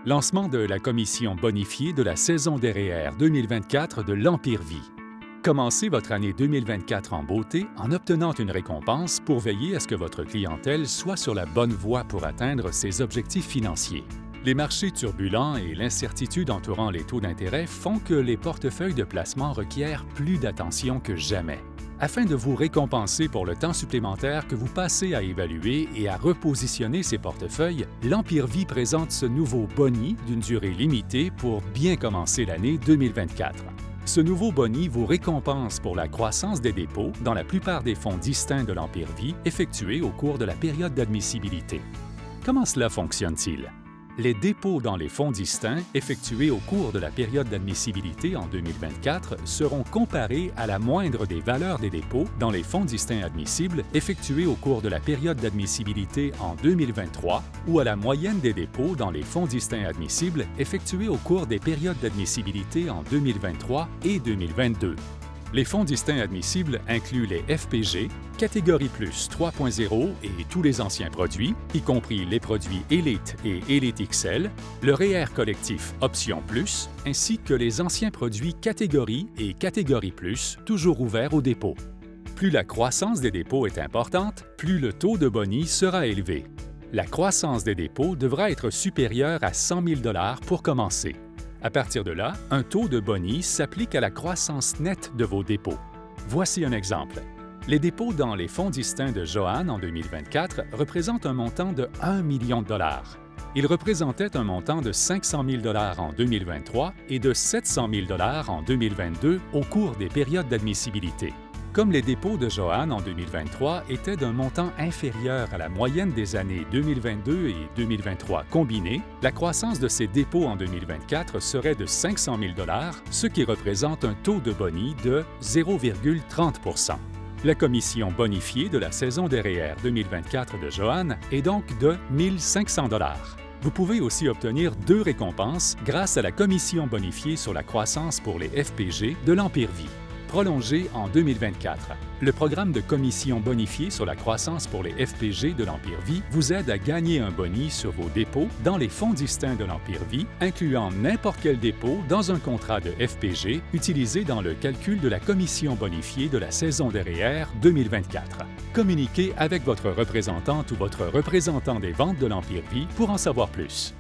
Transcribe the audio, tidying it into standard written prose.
Lancement de la commission bonifiée de la saison des REER 2024 de l'Empire Vie. Commencez votre année 2024 en beauté en obtenant une récompense pour veiller à ce que votre clientèle soit sur la bonne voie pour atteindre ses objectifs financiers. Les marchés turbulents et l'incertitude entourant les taux d'intérêt font que les portefeuilles de placement requièrent plus d'attention que jamais. Afin de vous récompenser pour le temps supplémentaire que vous passez à évaluer et à repositionner ces portefeuilles, l'Empire Vie présente ce nouveau boni d'une durée limitée pour bien commencer l'année 2024. Ce nouveau boni vous récompense pour la croissance des dépôts dans la plupart des fonds distincts de l'Empire Vie effectués au cours de la période d'admissibilité. Comment cela fonctionne-t-il? Les dépôts dans les fonds distincts effectués au cours de la période d'admissibilité en 2024 seront comparés à la moindre des valeurs des dépôts dans les fonds distincts admissibles effectués au cours de la période d'admissibilité en 2023 ou à la moyenne des dépôts dans les fonds distincts admissibles effectués au cours des périodes d'admissibilité en 2023 et 2022. Les fonds distincts admissibles incluent les FPG, catégorie Plus 3.0 et tous les anciens produits, y compris les produits Elite et Elite XL, le REER collectif Option Plus, ainsi que les anciens produits catégorie et catégorie Plus, toujours ouverts au dépôt. Plus la croissance des dépôts est importante, plus le taux de boni sera élevé. La croissance des dépôts devra être supérieure à 100 000 $ pour commencer. À partir de là, un taux de boni s'applique à la croissance nette de vos dépôts. Voici un exemple. Les dépôts dans les fonds distincts de Joanne en 2024 représentent un montant de 1 million de $. Ils représentaient un montant de 500 000 $ en 2023 et de 700 000 $ en 2022 au cours des périodes d'admissibilité. Comme les dépôts de Joanne en 2023 étaient d'un montant inférieur à la moyenne des années 2022 et 2023 combinées, la croissance de ces dépôts en 2024 serait de 500 000 $, ce qui représente un taux de boni de 0,30 %. La commission bonifiée de la saison des REER 2024 de Joanne est donc de 1 500 $. Vous pouvez aussi obtenir 2 récompenses grâce à la commission bonifiée sur la croissance pour les FPG de l'Empire Vie. Prolongé en 2024. Le programme de commission bonifiée sur la croissance pour les FPG de l'Empire Vie vous aide à gagner un boni sur vos dépôts dans les fonds distincts de l'Empire Vie, incluant n'importe quel dépôt dans un contrat de FPG utilisé dans le calcul de la commission bonifiée de la saison des REER 2024. Communiquez avec votre représentante ou votre représentant des ventes de l'Empire Vie pour en savoir plus.